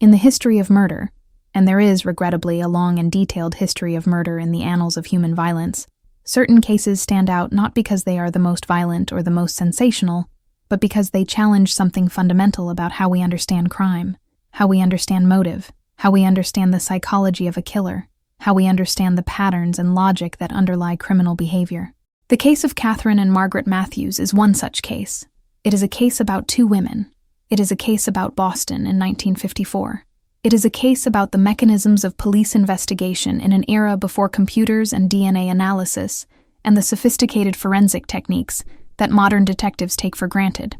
In the history of murder, and there is, regrettably, a long and detailed history of murder in the annals of human violence, certain cases stand out not because they are the most violent or the most sensational, but because they challenge something fundamental about how we understand crime, how we understand motive, how we understand the psychology of a killer, how we understand the patterns and logic that underlie criminal behavior. The case of Catherine and Margaret Matthews is one such case. It is a case about two women. It is a case about Boston in 1954. It is a case about the mechanisms of police investigation in an era before computers and DNA analysis and the sophisticated forensic techniques that modern detectives take for granted.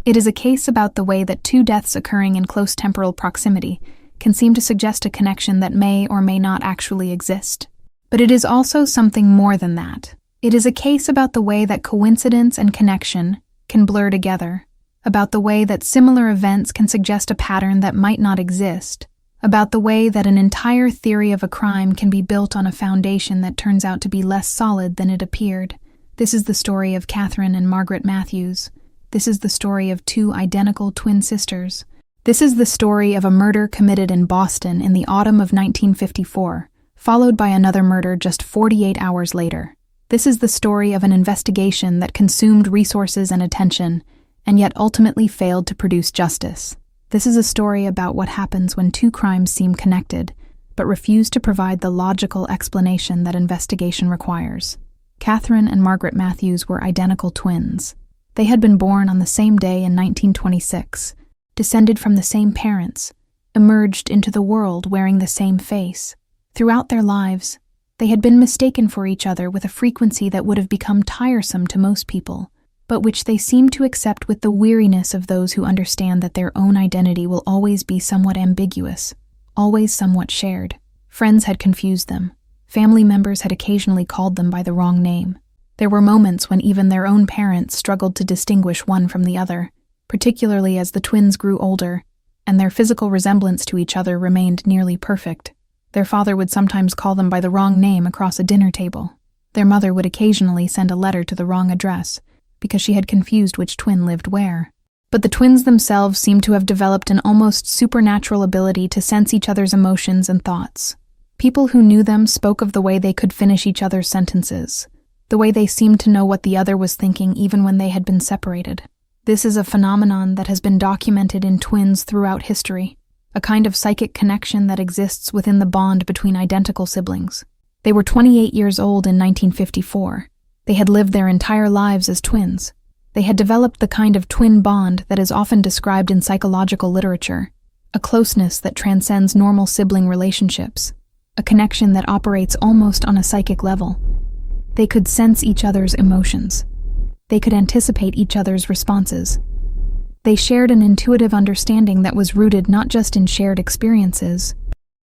It is a case about the way that two deaths occurring in close temporal proximity can seem to suggest a connection that may or may not actually exist. But it is also something more than that. It is a case about the way that coincidence and connection can blur together, about the way that similar events can suggest a pattern that might not exist, about the way that an entire theory of a crime can be built on a foundation that turns out to be less solid than it appeared. This is the story of Catherine and Margaret Matthews. This is the story of two identical twin sisters. This is the story of a murder committed in Boston in the autumn of 1954, followed by another murder just 48 hours later. This is the story of an investigation that consumed resources and attention, and yet ultimately failed to produce justice. This is a story about what happens when two crimes seem connected, but refuse to provide the logical explanation that investigation requires. Catherine and Margaret Matthews were identical twins. They had been born on the same day in 1926, descended from the same parents, emerged into the world wearing the same face. Throughout their lives, they had been mistaken for each other with a frequency that would have become tiresome to most people, but which they seemed to accept with the weariness of those who understand that their own identity will always be somewhat ambiguous, always somewhat shared. Friends had confused them. Family members had occasionally called them by the wrong name. There were moments when even their own parents struggled to distinguish one from the other, particularly as the twins grew older, and their physical resemblance to each other remained nearly perfect. Their father would sometimes call them by the wrong name across a dinner table. Their mother would occasionally send a letter to the wrong address, because she had confused which twin lived where. But the twins themselves seemed to have developed an almost supernatural ability to sense each other's emotions and thoughts. People who knew them spoke of the way they could finish each other's sentences, the way they seemed to know what the other was thinking even when they had been separated. This is a phenomenon that has been documented in twins throughout history, a kind of psychic connection that exists within the bond between identical siblings. They were 28 years old in 1954. They had lived their entire lives as twins. They had developed the kind of twin bond that is often described in psychological literature, a closeness that transcends normal sibling relationships, a connection that operates almost on a psychic level. They could sense each other's emotions. They could anticipate each other's responses. They shared an intuitive understanding that was rooted not just in shared experiences,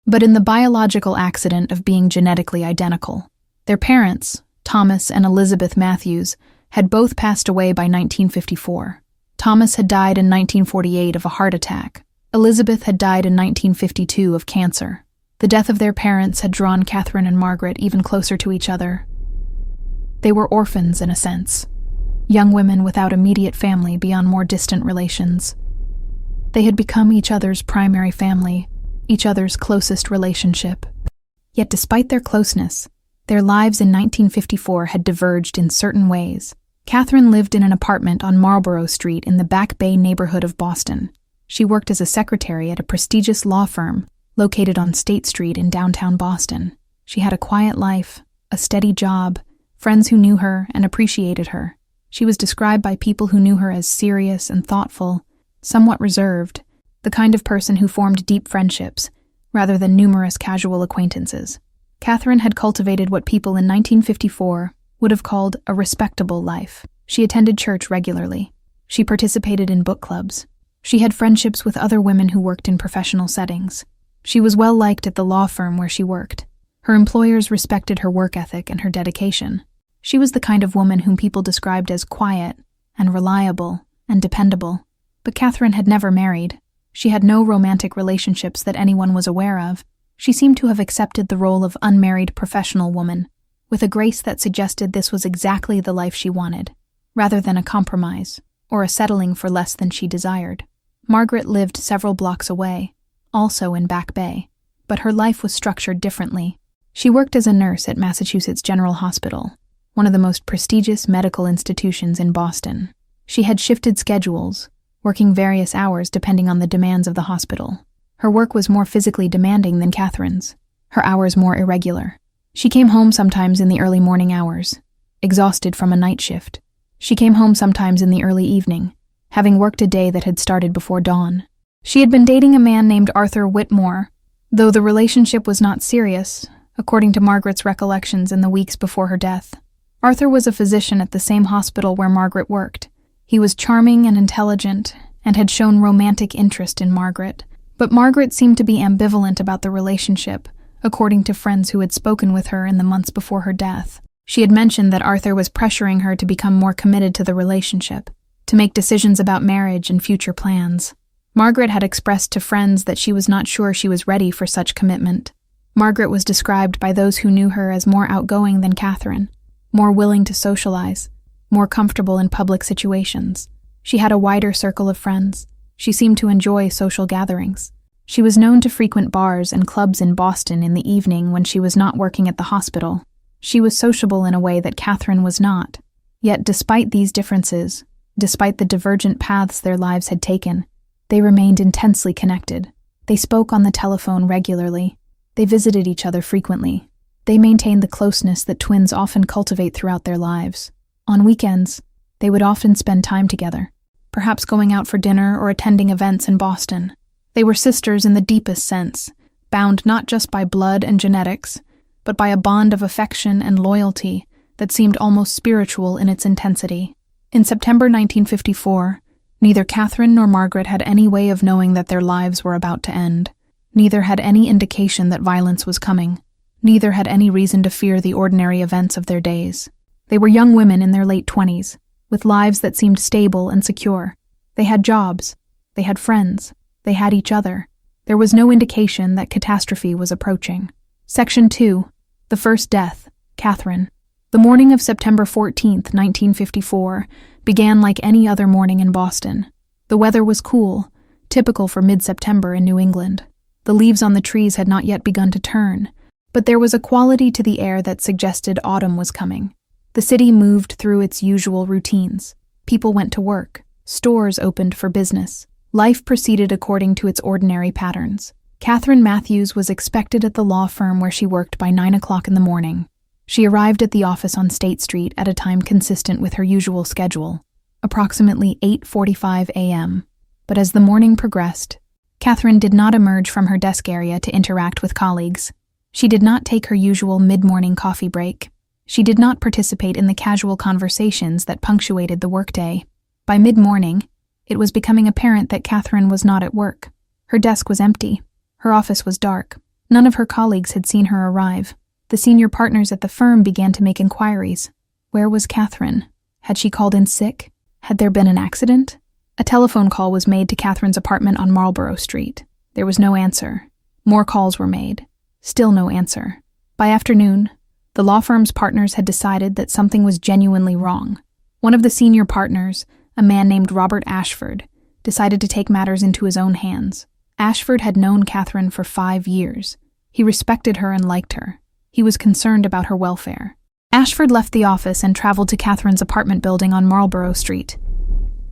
but in the biological accident of being genetically identical. Their parents, Thomas and Elizabeth Matthews, had both passed away by 1954. Thomas had died in 1948 of a heart attack. Elizabeth had died in 1952 of cancer. The death of their parents had drawn Catherine and Margaret even closer to each other. They were orphans in a sense, young women without immediate family beyond more distant relations. They had become each other's primary family, each other's closest relationship. Yet despite their closeness, their lives in 1954 had diverged in certain ways. Catherine lived in an apartment on Marlborough Street in the Back Bay neighborhood of Boston. She worked as a secretary at a prestigious law firm located on State Street in downtown Boston. She had a quiet life, a steady job, friends who knew her and appreciated her. She was described by people who knew her as serious and thoughtful, somewhat reserved, the kind of person who formed deep friendships, rather than numerous casual acquaintances. Catherine had cultivated what people in 1954 would have called a respectable life. She attended church regularly. She participated in book clubs. She had friendships with other women who worked in professional settings. She was well liked at the law firm where she worked. Her employers respected her work ethic and her dedication. She was the kind of woman whom people described as quiet and reliable and dependable. But Catherine had never married. She had no romantic relationships that anyone was aware of. She seemed to have accepted the role of unmarried professional woman, with a grace that suggested this was exactly the life she wanted, rather than a compromise or a settling for less than she desired. Margaret lived several blocks away, also in Back Bay, but her life was structured differently. She worked as a nurse at Massachusetts General Hospital, one of the most prestigious medical institutions in Boston. She had shifted schedules, working various hours depending on the demands of the hospital. Her work was more physically demanding than Catherine's, her hours more irregular. She came home sometimes in the early morning hours, exhausted from a night shift. She came home sometimes in the early evening, having worked a day that had started before dawn. She had been dating a man named Arthur Whitmore, though the relationship was not serious, according to Margaret's recollections in the weeks before her death. Arthur was a physician at the same hospital where Margaret worked. He was charming and intelligent, and had shown romantic interest in Margaret. But Margaret seemed to be ambivalent about the relationship, according to friends who had spoken with her in the months before her death. She had mentioned that Arthur was pressuring her to become more committed to the relationship, to make decisions about marriage and future plans. Margaret had expressed to friends that she was not sure she was ready for such commitment. Margaret was described by those who knew her as more outgoing than Catherine, more willing to socialize, more comfortable in public situations. She had a wider circle of friends. She seemed to enjoy social gatherings. She was known to frequent bars and clubs in Boston in the evening when she was not working at the hospital. She was sociable in a way that Catherine was not. Yet despite these differences, despite the divergent paths their lives had taken, they remained intensely connected. They spoke on the telephone regularly. They visited each other frequently. They maintained the closeness that twins often cultivate throughout their lives. On weekends, they would often spend time together, perhaps going out for dinner or attending events in Boston. They were sisters in the deepest sense, bound not just by blood and genetics, but by a bond of affection and loyalty that seemed almost spiritual in its intensity. In September 1954, neither Catherine nor Margaret had any way of knowing that their lives were about to end. Neither had any indication that violence was coming. Neither had any reason to fear the ordinary events of their days. They were young women in their late 20s, with lives that seemed stable and secure. They had jobs. They had friends. They had each other. There was no indication that catastrophe was approaching. Section 2. The first death, Catherine. The morning of September 14th, 1954, began like any other morning in Boston. The weather was cool, typical for mid-September in New England. The leaves on the trees had not yet begun to turn, but there was a quality to the air that suggested autumn was coming. The city moved through its usual routines. People went to work. Stores opened for business. Life proceeded according to its ordinary patterns. Margaret Matthews was expected at the law firm where she worked by 9 o'clock in the morning. She arrived at the office on State Street at a time consistent with her usual schedule, approximately 8:45 a.m. But as the morning progressed, Catherine did not emerge from her desk area to interact with colleagues. She did not take her usual mid-morning coffee break. She did not participate in the casual conversations that punctuated the workday. By mid-morning, it was becoming apparent that Catherine was not at work. Her desk was empty. Her office was dark. None of her colleagues had seen her arrive. The senior partners at the firm began to make inquiries. Where was Catherine? Had she called in sick? Had there been an accident? A telephone call was made to Catherine's apartment on Marlborough Street. There was no answer. More calls were made. Still no answer. By afternoon, the law firm's partners had decided that something was genuinely wrong. One of the senior partners, a man named Robert Ashford, decided to take matters into his own hands. Ashford had known Catherine for 5 years. He respected her and liked her. He was concerned about her welfare. Ashford left the office and traveled to Catherine's apartment building on Marlborough Street.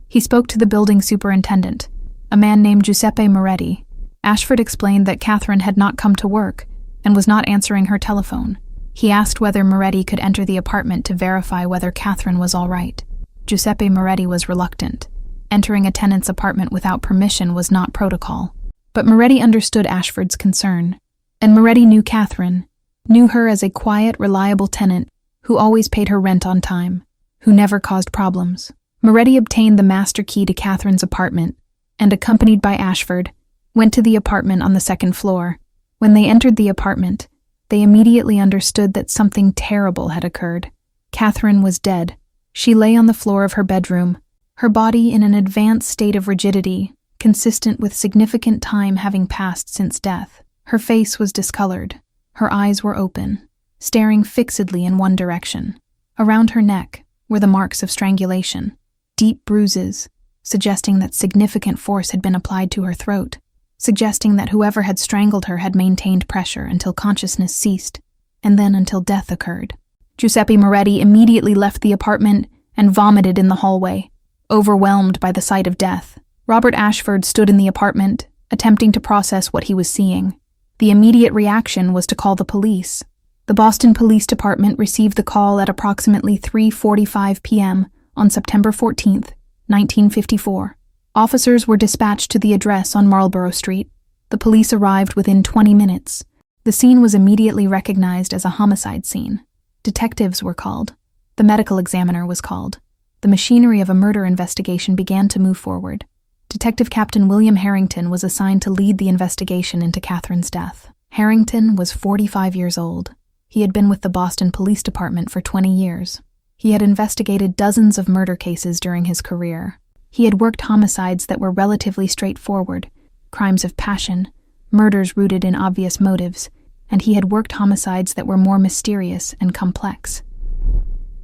He spoke to the building superintendent, a man named Giuseppe Moretti. Ashford explained that Catherine had not come to work and was not answering her telephone. He asked whether Moretti could enter the apartment to verify whether Catherine was all right. Giuseppe Moretti was reluctant. Entering a tenant's apartment without permission was not protocol. But Moretti understood Ashford's concern, and Moretti knew Catherine, knew her as a quiet, reliable tenant who always paid her rent on time, who never caused problems. Moretti obtained the master key to Catherine's apartment and, accompanied by Ashford, went to the apartment on the second floor. When they entered the apartment, they immediately understood that something terrible had occurred. Catherine was dead. She lay on the floor of her bedroom, her body in an advanced state of rigidity, consistent with significant time having passed since death. Her face was discolored. Her eyes were open, staring fixedly in one direction. Around her neck were the marks of strangulation, deep bruises, suggesting that significant force had been applied to her throat, suggesting that whoever had strangled her had maintained pressure until consciousness ceased, and then until death occurred. Giuseppe Moretti immediately left the apartment and vomited in the hallway, overwhelmed by the sight of death. Robert Ashford stood in the apartment, attempting to process what he was seeing. The immediate reaction was to call the police. The Boston Police Department received the call at approximately 3:45 p.m. on September 14, 1954. Officers were dispatched to the address on Marlborough Street. The police arrived within 20 minutes. The scene was immediately recognized as a homicide scene. Detectives were called. The medical examiner was called. The machinery of a murder investigation began to move forward. Detective Captain William Harrington was assigned to lead the investigation into Catherine's death. Harrington was 45 years old. He had been with the Boston Police Department for 20 years. He had investigated dozens of murder cases during his career. He had worked homicides that were relatively straightforward, crimes of passion, murders rooted in obvious motives, and he had worked homicides that were more mysterious and complex.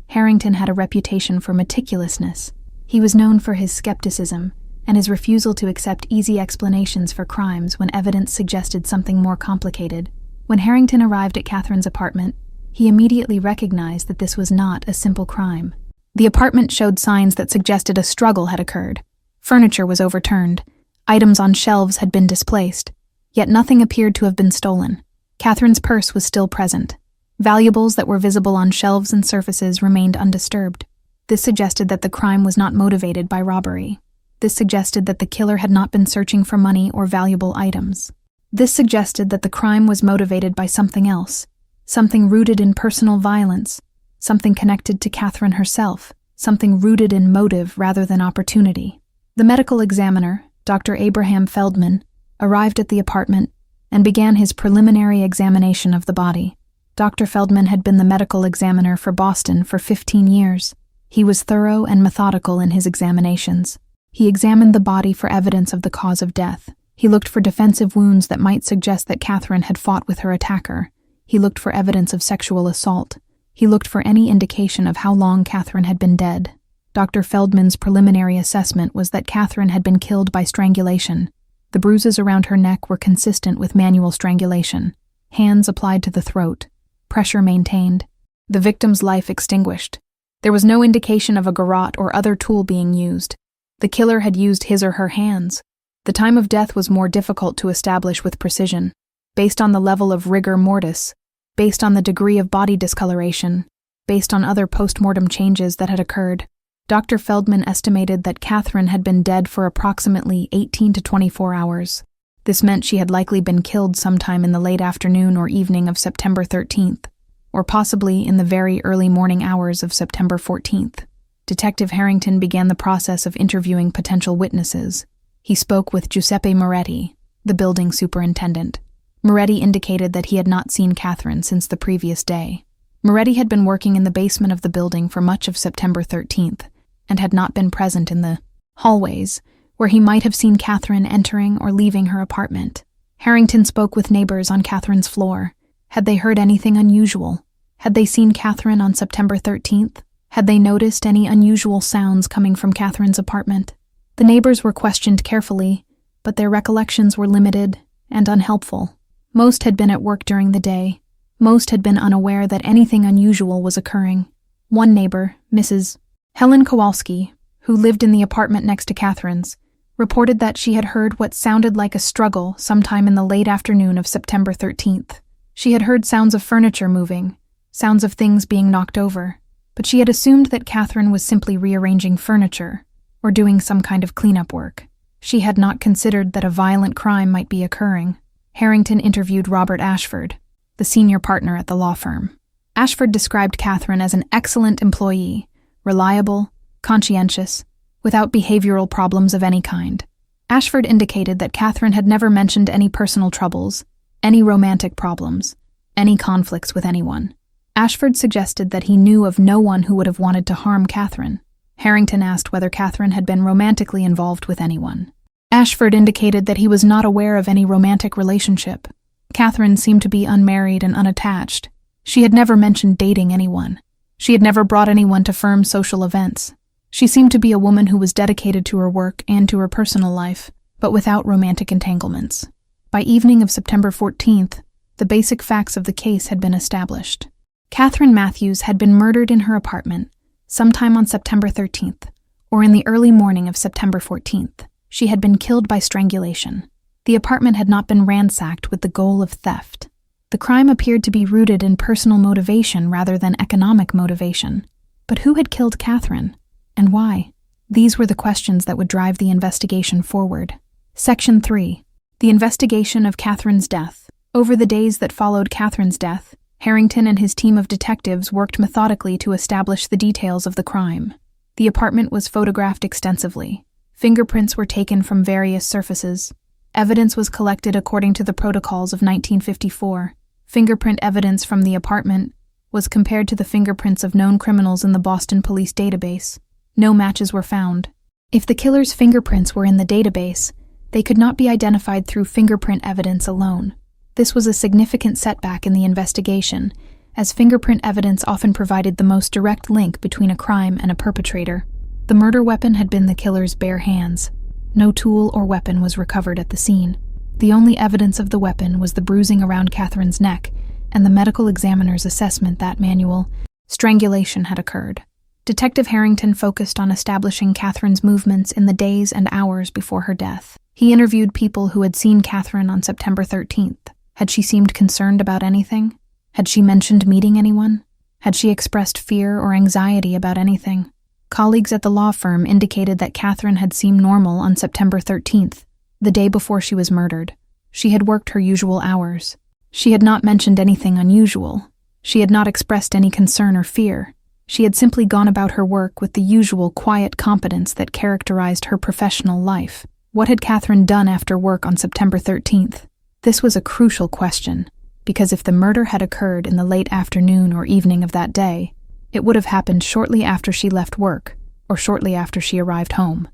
Harrington had a reputation for meticulousness. He was known for his skepticism and his refusal to accept easy explanations for crimes when evidence suggested something more complicated. When Harrington arrived at Catherine's apartment, he immediately recognized that this was not a simple crime. The apartment showed signs that suggested a struggle had occurred. Furniture was overturned. Items on shelves had been displaced. Yet nothing appeared to have been stolen. Catherine's purse was still present. Valuables that were visible on shelves and surfaces remained undisturbed. This suggested that the crime was not motivated by robbery. This suggested that the killer had not been searching for money or valuable items. This suggested that the crime was motivated by something else, something rooted in personal violence, something connected to Catherine herself, something rooted in motive rather than opportunity. The medical examiner, Dr. Abraham Feldman, arrived at the apartment and began his preliminary examination of the body. Dr. Feldman had been the medical examiner for Boston for 15 years. He was thorough and methodical in his examinations. He examined the body for evidence of the cause of death. He looked for defensive wounds that might suggest that Catherine had fought with her attacker. He looked for evidence of sexual assault. He looked for any indication of how long Catherine had been dead. Dr. Feldman's preliminary assessment was that Catherine had been killed by strangulation. The bruises around her neck were consistent with manual strangulation. Hands applied to the throat. Pressure maintained. The victim's life extinguished. There was no indication of a garrote or other tool being used. The killer had used his or her hands. The time of death was more difficult to establish with precision, based on the level of rigor mortis, based on the degree of body discoloration, based on other post-mortem changes that had occurred. Dr. Feldman estimated that Catherine had been dead for approximately 18 to 24 hours. This meant she had likely been killed sometime in the late afternoon or evening of September 13th, or possibly in the very early morning hours of September 14th. Detective Harrington began the process of interviewing potential witnesses. He spoke with Giuseppe Moretti, the building superintendent. Moretti indicated that he had not seen Catherine since the previous day. Moretti had been working in the basement of the building for much of September 13th and had not been present in the hallways where he might have seen Catherine entering or leaving her apartment. Harrington spoke with neighbors on Catherine's floor. Had they heard anything unusual? Had they seen Catherine on September 13th? Had they noticed any unusual sounds coming from Catherine's apartment? The neighbors were questioned carefully, but their recollections were limited and unhelpful. Most had been at work during the day. Most had been unaware that anything unusual was occurring. One neighbor, Mrs. Helen Kowalski, who lived in the apartment next to Catherine's, reported that she had heard what sounded like a struggle sometime in the late afternoon of September 13th. She had heard sounds of furniture moving, sounds of things being knocked over, but she had assumed that Catherine was simply rearranging furniture or doing some kind of cleanup work. She had not considered that a violent crime might be occurring. Harrington interviewed Robert Ashford, the senior partner at the law firm. Ashford described Catherine as an excellent employee, reliable, conscientious, without behavioral problems of any kind. Ashford indicated that Catherine had never mentioned any personal troubles, any romantic problems, any conflicts with anyone. Ashford suggested that he knew of no one who would have wanted to harm Catherine. Harrington asked whether Catherine had been romantically involved with anyone. Ashford indicated that he was not aware of any romantic relationship. Catherine seemed to be unmarried and unattached. She had never mentioned dating anyone. She had never brought anyone to firm social events. She seemed to be a woman who was dedicated to her work and to her personal life, but without romantic entanglements. By evening of September 14th, the basic facts of the case had been established. Catherine Matthews had been murdered in her apartment sometime on September 13th, or in the early morning of September 14th. She had been killed by strangulation. The apartment had not been ransacked with the goal of theft. The crime appeared to be rooted in personal motivation rather than economic motivation. But who had killed Catherine? And why? These were the questions that would drive the investigation forward. Section 3. The investigation of Catherine's death. Over the days that followed Catherine's death, Harrington and his team of detectives worked methodically to establish the details of the crime. The apartment was photographed extensively. Fingerprints were taken from various surfaces. Evidence was collected according to the protocols of 1954. Fingerprint evidence from the apartment was compared to the fingerprints of known criminals in the Boston police database. No matches were found. If the killer's fingerprints were in the database, they could not be identified through fingerprint evidence alone. This was a significant setback in the investigation, as fingerprint evidence often provided the most direct link between a crime and a perpetrator. The murder weapon had been the killer's bare hands. No tool or weapon was recovered at the scene. The only evidence of the weapon was the bruising around Catherine's neck and the medical examiner's assessment that manual strangulation had occurred. Detective Harrington focused on establishing Catherine's movements in the days and hours before her death. He interviewed people who had seen Catherine on September 13th. Had she seemed concerned about anything? Had she mentioned meeting anyone? Had she expressed fear or anxiety about anything? Colleagues at the law firm indicated that Catherine had seemed normal on September 13th, the day before she was murdered. She had worked her usual hours. She had not mentioned anything unusual. She had not expressed any concern or fear. She had simply gone about her work with the usual quiet competence that characterized her professional life. What had Catherine done after work on September 13th? This was a crucial question, because if the murder had occurred in the late afternoon or evening of that day, it would have happened shortly after she left work, or shortly after she arrived home.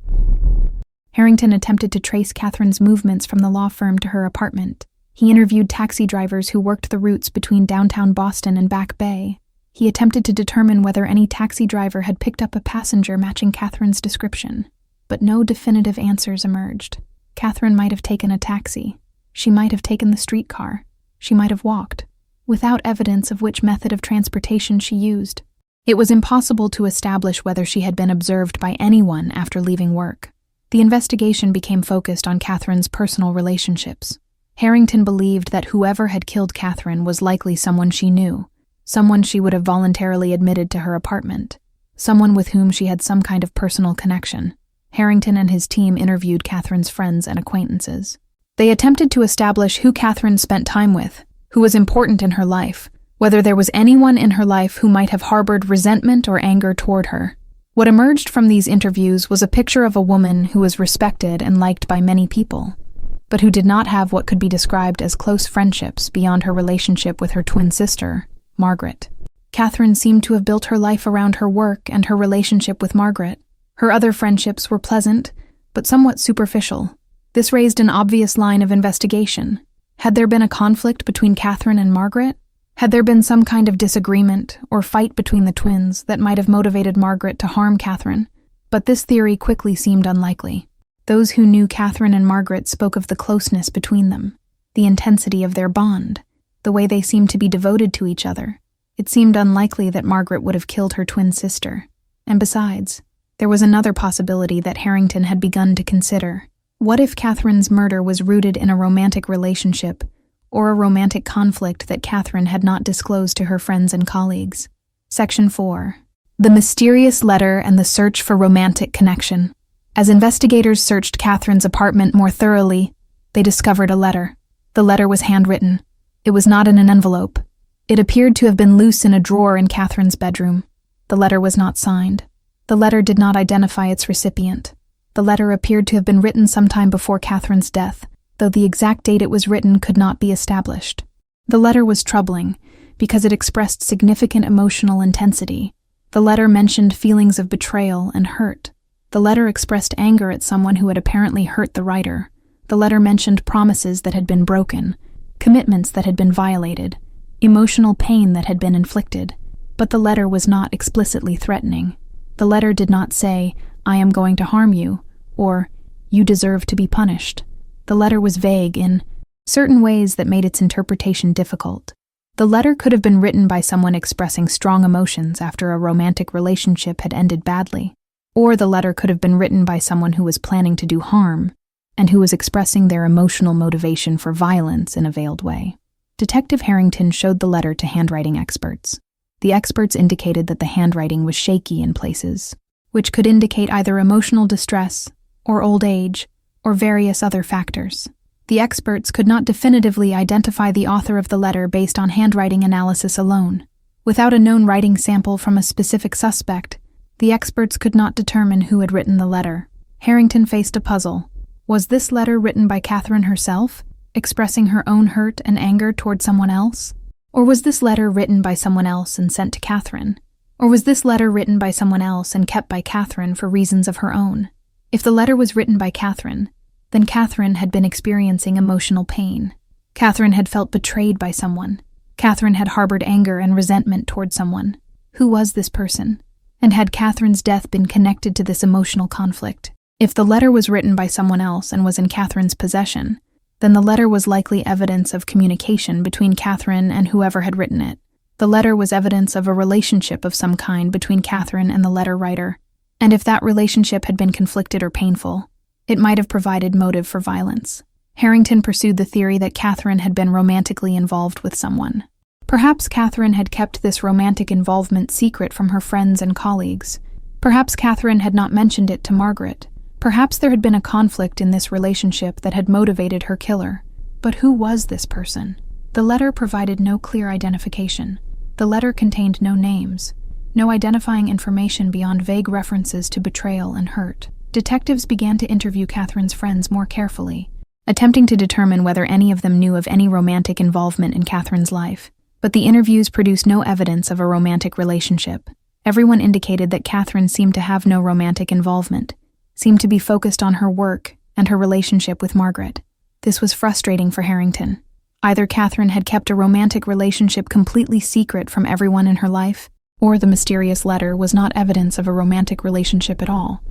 Harrington attempted to trace Catherine's movements from the law firm to her apartment. He interviewed taxi drivers who worked the routes between downtown Boston and Back Bay. He attempted to determine whether any taxi driver had picked up a passenger matching Catherine's description. But no definitive answers emerged. Catherine might have taken a taxi. She might have taken the streetcar. She might have walked, without evidence of which method of transportation she used. It was impossible to establish whether she had been observed by anyone after leaving work. The investigation became focused on Catherine's personal relationships. Harrington believed that whoever had killed Catherine was likely someone she knew, someone she would have voluntarily admitted to her apartment, someone with whom she had some kind of personal connection. Harrington and his team interviewed Catherine's friends and acquaintances. They attempted to establish who Catherine spent time with, who was important in her life, whether there was anyone in her life who might have harbored resentment or anger toward her. What emerged from these interviews was a picture of a woman who was respected and liked by many people, but who did not have what could be described as close friendships beyond her relationship with her twin sister, Margaret. Catherine seemed to have built her life around her work and her relationship with Margaret. Her other friendships were pleasant, but somewhat superficial. This raised an obvious line of investigation. Had there been a conflict between Catherine and Margaret? Had there been some kind of disagreement or fight between the twins that might have motivated Margaret to harm Catherine? But this theory quickly seemed unlikely. Those who knew Catherine and Margaret spoke of the closeness between them, the intensity of their bond, the way they seemed to be devoted to each other. It seemed unlikely that Margaret would have killed her twin sister. And besides, there was another possibility that Harrington had begun to consider. What if Catherine's murder was rooted in a romantic relationship, or a romantic conflict that Catherine had not disclosed to her friends and colleagues? Section 4. The mysterious letter and the search for romantic connection. As investigators searched Catherine's apartment more thoroughly, they discovered a letter. The letter was handwritten. It was not in an envelope. It appeared to have been loose in a drawer in Catherine's bedroom. The letter was not signed. The letter did not identify its recipient. The letter appeared to have been written sometime before Catherine's death, though the exact date it was written could not be established. The letter was troubling because it expressed significant emotional intensity. The letter mentioned feelings of betrayal and hurt. The letter expressed anger at someone who had apparently hurt the writer. The letter mentioned promises that had been broken, commitments that had been violated, emotional pain that had been inflicted. But the letter was not explicitly threatening. The letter did not say, "I am going to harm you," or "You deserve to be punished." The letter was vague in certain ways that made its interpretation difficult. The letter could have been written by someone expressing strong emotions after a romantic relationship had ended badly, or the letter could have been written by someone who was planning to do harm and who was expressing their emotional motivation for violence in a veiled way. Detective Harrington showed the letter to handwriting experts. The experts indicated that the handwriting was shaky in places, which could indicate either emotional distress or old age or various other factors. The experts could not definitively identify the author of the letter based on handwriting analysis alone. Without a known writing sample from a specific suspect, the experts could not determine who had written the letter. Harrington faced a puzzle. Was this letter written by Catherine herself, expressing her own hurt and anger toward someone else? Or was this letter written by someone else and sent to Catherine? Or was this letter written by someone else and kept by Catherine for reasons of her own? If the letter was written by Catherine, then Catherine had been experiencing emotional pain. Catherine had felt betrayed by someone. Catherine had harbored anger and resentment toward someone. Who was this person? And had Catherine's death been connected to this emotional conflict? If the letter was written by someone else and was in Catherine's possession, then the letter was likely evidence of communication between Catherine and whoever had written it. The letter was evidence of a relationship of some kind between Catherine and the letter writer, and if that relationship had been conflicted or painful, it might have provided motive for violence. Harrington pursued the theory that Catherine had been romantically involved with someone. Perhaps Catherine had kept this romantic involvement secret from her friends and colleagues. Perhaps Catherine had not mentioned it to Margaret. Perhaps there had been a conflict in this relationship that had motivated her killer. But who was this person? The letter provided no clear identification. The letter contained no names, no identifying information beyond vague references to betrayal and hurt. Detectives began to interview Catherine's friends more carefully, attempting to determine whether any of them knew of any romantic involvement in Catherine's life. But the interviews produced no evidence of a romantic relationship. Everyone indicated that Catherine seemed to have no romantic involvement, seemed to be focused on her work and her relationship with Margaret. This was frustrating for Harrington. Either Catherine had kept a romantic relationship completely secret from everyone in her life, or the mysterious letter was not evidence of a romantic relationship at all.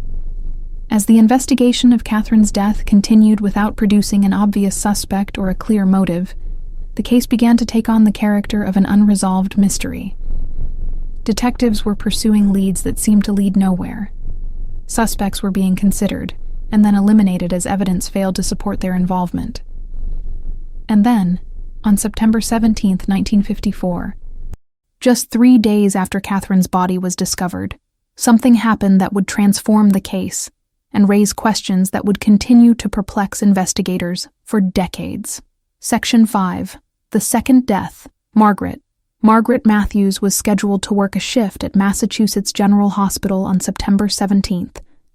As the investigation of Catherine's death continued without producing an obvious suspect or a clear motive, the case began to take on the character of an unresolved mystery. Detectives were pursuing leads that seemed to lead nowhere. Suspects were being considered, and then eliminated as evidence failed to support their involvement. And then, on September 17, 1954, just 3 days after Catherine's body was discovered, something happened that would transform the case and raise questions that would continue to perplex investigators for decades. Section 5. The Second Death. Margaret. Margaret Matthews was scheduled to work a shift at Massachusetts General Hospital on September 17,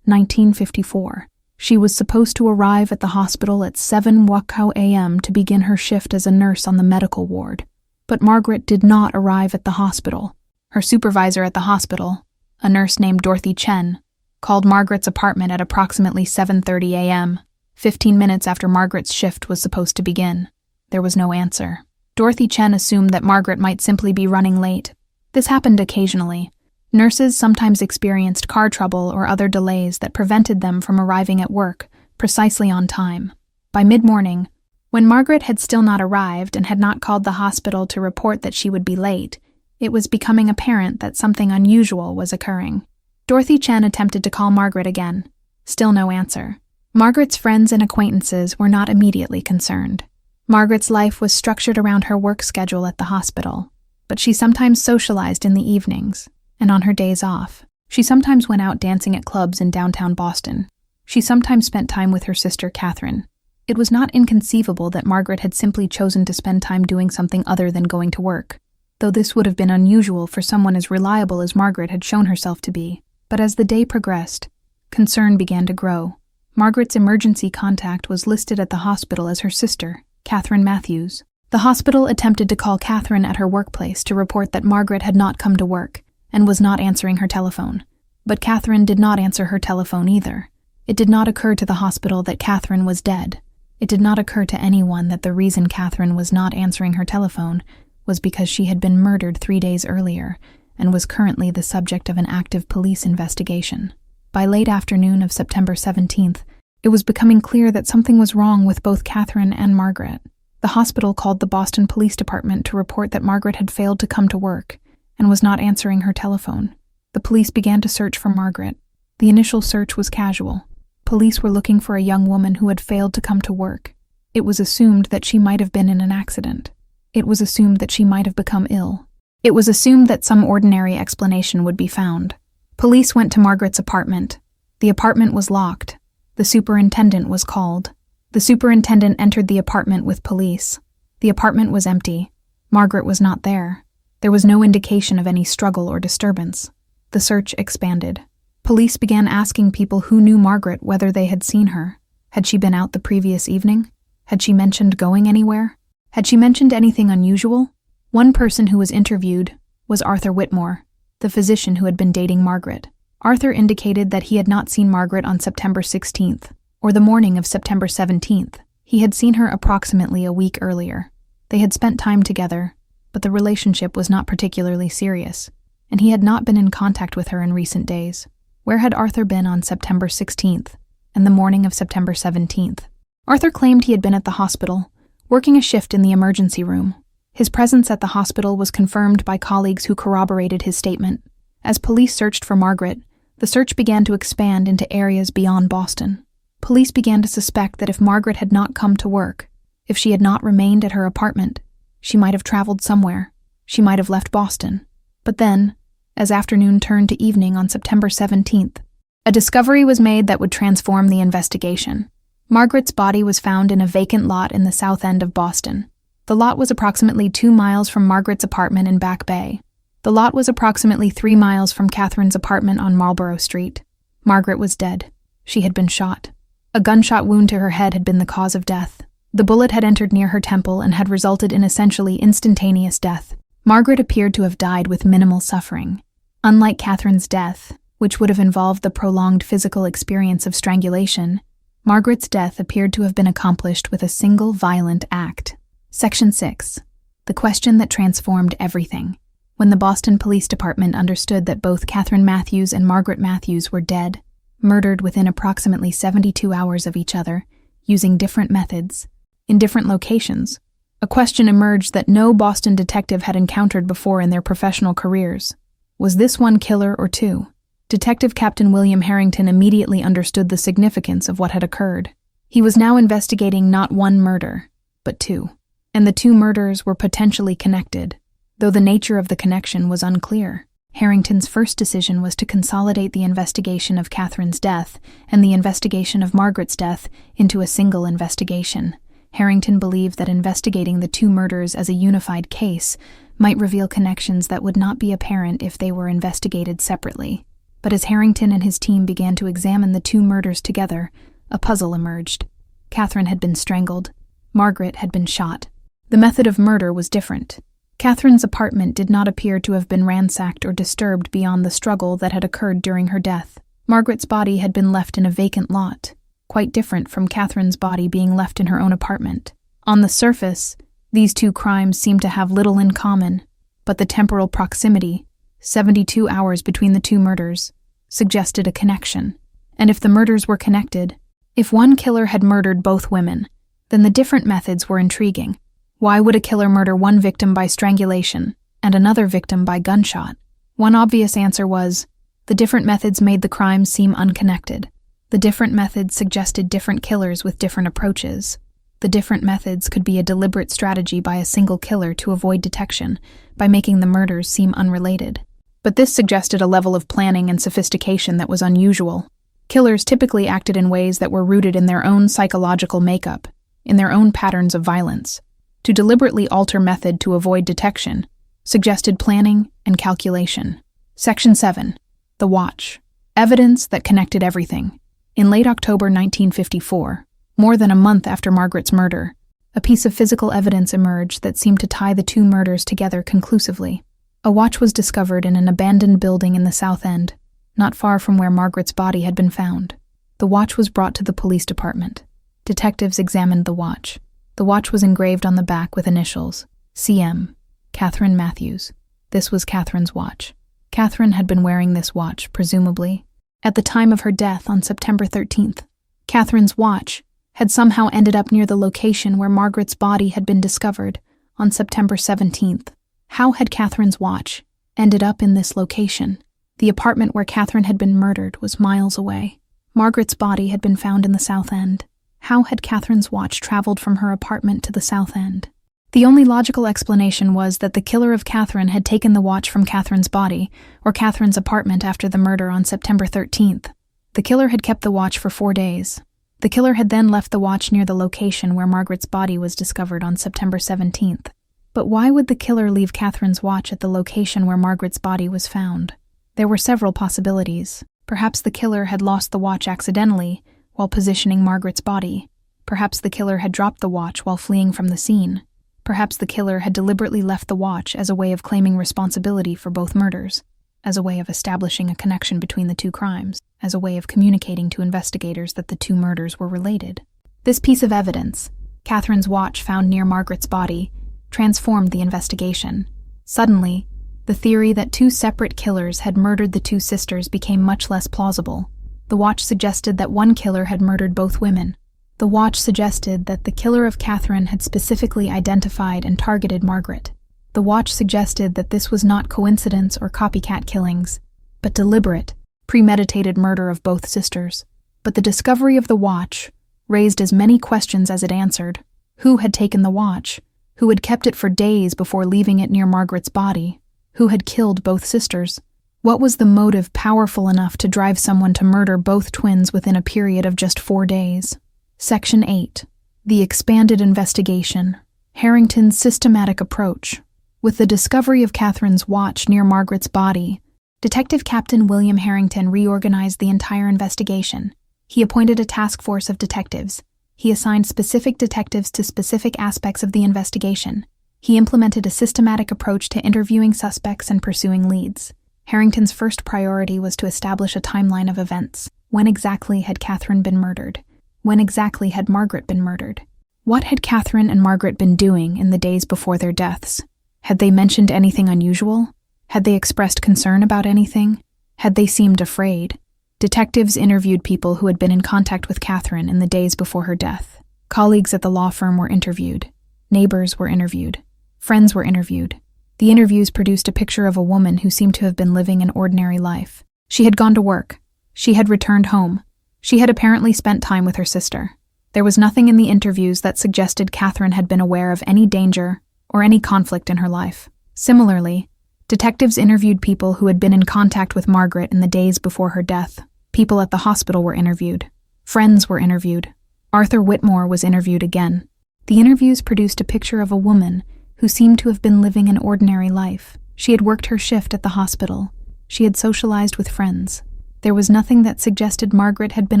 1954. She was supposed to arrive at the hospital at 7:00 a.m. to begin her shift as a nurse on the medical ward. But Margaret did not arrive at the hospital. Her supervisor at the hospital, a nurse named Dorothy Chen, called Margaret's apartment at approximately 7:30 a.m., 15 minutes after Margaret's shift was supposed to begin. There was no answer. Dorothy Chen assumed that Margaret might simply be running late. This happened occasionally. Nurses sometimes experienced car trouble or other delays that prevented them from arriving at work precisely on time. By mid-morning, when Margaret had still not arrived and had not called the hospital to report that she would be late, it was becoming apparent that something unusual was occurring. Dorothy Chen attempted to call Margaret again. Still no answer. Margaret's friends and acquaintances were not immediately concerned. Margaret's life was structured around her work schedule at the hospital, but she sometimes socialized in the evenings, and on her days off. She sometimes went out dancing at clubs in downtown Boston. She sometimes spent time with her sister Catherine. It was not inconceivable that Margaret had simply chosen to spend time doing something other than going to work, though this would have been unusual for someone as reliable as Margaret had shown herself to be. But as the day progressed, concern began to grow. Margaret's emergency contact was listed at the hospital as her sister, Catherine Matthews. The hospital attempted to call Catherine at her workplace to report that Margaret had not come to work and was not answering her telephone. But Catherine did not answer her telephone either. It did not occur to the hospital that Catherine was dead. It did not occur to anyone that the reason Catherine was not answering her telephone was because she had been murdered 3 days earlier, and was currently the subject of an active police investigation. By late afternoon of September 17th, it was becoming clear that something was wrong with both Catherine and Margaret. The hospital called the Boston Police Department to report that Margaret had failed to come to work and was not answering her telephone. The police began to search for Margaret. The initial search was casual. Police were looking for a young woman who had failed to come to work. It was assumed that she might have been in an accident. It was assumed that she might have become ill. It was assumed that some ordinary explanation would be found. Police went to Margaret's apartment. The apartment was locked. The superintendent was called. The superintendent entered the apartment with police. The apartment was empty. Margaret was not there. There was no indication of any struggle or disturbance. The search expanded. Police began asking people who knew Margaret whether they had seen her. Had she been out the previous evening? Had she mentioned going anywhere? Had she mentioned anything unusual? One person who was interviewed was Arthur Whitmore, the physician who had been dating Margaret. Arthur indicated that he had not seen Margaret on September 16th, or the morning of September 17th. He had seen her approximately a week earlier. They had spent time together, but the relationship was not particularly serious, and he had not been in contact with her in recent days. Where had Arthur been on September 16th and the morning of September 17th? Arthur claimed he had been at the hospital, working a shift in the emergency room. His presence at the hospital was confirmed by colleagues who corroborated his statement. As police searched for Margaret, the search began to expand into areas beyond Boston. Police began to suspect that if Margaret had not come to work, if she had not remained at her apartment, she might have traveled somewhere. She might have left Boston. But then, as afternoon turned to evening on September 17th, a discovery was made that would transform the investigation. Margaret's body was found in a vacant lot in the south end of Boston. The lot was approximately 2 miles from Margaret's apartment in Back Bay. The lot was approximately 3 miles from Catherine's apartment on Marlborough Street. Margaret was dead. She had been shot. A gunshot wound to her head had been the cause of death. The bullet had entered near her temple and had resulted in essentially instantaneous death. Margaret appeared to have died with minimal suffering. Unlike Catherine's death, which would have involved the prolonged physical experience of strangulation, Margaret's death appeared to have been accomplished with a single violent act. Section 6. The question that transformed everything. When the Boston Police Department understood that both Catherine Matthews and Margaret Matthews were dead, murdered within approximately 72 hours of each other, using different methods, in different locations, a question emerged that no Boston detective had encountered before in their professional careers. Was this one killer or two? Detective Captain William Harrington immediately understood the significance of what had occurred. He was now investigating not one murder, but two. And the two murders were potentially connected, though the nature of the connection was unclear. Harrington's first decision was to consolidate the investigation of Catherine's death and the investigation of Margaret's death into a single investigation. Harrington believed that investigating the two murders as a unified case might reveal connections that would not be apparent if they were investigated separately. But as Harrington and his team began to examine the two murders together, a puzzle emerged. Catherine had been strangled. Margaret had been shot. The method of murder was different. Catherine's apartment did not appear to have been ransacked or disturbed beyond the struggle that had occurred during her death. Margaret's body had been left in a vacant lot, quite different from Catherine's body being left in her own apartment. On the surface, these two crimes seemed to have little in common, but the temporal proximity, 72 hours between the two murders, suggested a connection. And if the murders were connected, if one killer had murdered both women, then the different methods were intriguing. Why would a killer murder one victim by strangulation and another victim by gunshot? One obvious answer was, the different methods made the crimes seem unconnected. The different methods suggested different killers with different approaches. The different methods could be a deliberate strategy by a single killer to avoid detection, by making the murders seem unrelated. But this suggested a level of planning and sophistication that was unusual. Killers typically acted in ways that were rooted in their own psychological makeup, in their own patterns of violence. To deliberately alter method to avoid detection suggested planning and calculation. Section 7. The Watch. Evidence that connected everything. In late October 1954, more than a month after Margaret's murder, a piece of physical evidence emerged that seemed to tie the two murders together conclusively. A watch was discovered in an abandoned building in the South End, not far from where Margaret's body had been found. The watch was brought to the police department. Detectives examined the watch. The watch was engraved on the back with initials, CM, Catherine Matthews. This was Catherine's watch. Catherine had been wearing this watch, presumably, at the time of her death on September 13th. Catherine's watch had somehow ended up near the location where Margaret's body had been discovered on September 17th. How had Catherine's watch ended up in this location? The apartment where Catherine had been murdered was miles away. Margaret's body had been found in the South End. How had Catherine's watch traveled from her apartment to the South End? The only logical explanation was that the killer of Catherine had taken the watch from Catherine's body, or Catherine's apartment after the murder on September 13th. The killer had kept the watch for 4 days. The killer had then left the watch near the location where Margaret's body was discovered on September 17th. But why would the killer leave Catherine's watch at the location where Margaret's body was found? There were several possibilities. Perhaps the killer had lost the watch accidentally while positioning Margaret's body. Perhaps the killer had dropped the watch while fleeing from the scene. Perhaps the killer had deliberately left the watch as a way of claiming responsibility for both murders, as a way of establishing a connection between the two crimes, as a way of communicating to investigators that the two murders were related. This piece of evidence, Catherine's watch found near Margaret's body, transformed the investigation. Suddenly, the theory that two separate killers had murdered the two sisters became much less plausible. The watch suggested that one killer had murdered both women. The watch suggested that the killer of Catherine had specifically identified and targeted Margaret. The watch suggested that this was not coincidence or copycat killings, but deliberate, premeditated murder of both sisters. But the discovery of the watch raised as many questions as it answered. Who had taken the watch? Who had kept it for days before leaving it near Margaret's body? Who had killed both sisters? What was the motive powerful enough to drive someone to murder both twins within a period of just 4 days? Section 8. The expanded investigation. Harrington's systematic approach. With the discovery of Catherine's watch near Margaret's body, Detective Captain William Harrington reorganized the entire investigation. He appointed a task force of detectives. He assigned specific detectives to specific aspects of the investigation. He implemented a systematic approach to interviewing suspects and pursuing leads. Harrington's first priority was to establish a timeline of events. When exactly had Catherine been murdered? When exactly had Margaret been murdered? What had Catherine and Margaret been doing in the days before their deaths? Had they mentioned anything unusual? Had they expressed concern about anything? Had they seemed afraid? Detectives interviewed people who had been in contact with Catherine in the days before her death. Colleagues at the law firm were interviewed. Neighbors were interviewed. Friends were interviewed. The interviews produced a picture of a woman who seemed to have been living an ordinary life. She had gone to work. She had returned home. She had apparently spent time with her sister. There was nothing in the interviews that suggested Catherine had been aware of any danger or any conflict in her life. Similarly, detectives interviewed people who had been in contact with Margaret in the days before her death. People at the hospital were interviewed. Friends were interviewed. Arthur Whitmore was interviewed again. The interviews produced a picture of a woman who seemed to have been living an ordinary life. She had worked her shift at the hospital. She had socialized with friends. There was nothing that suggested Margaret had been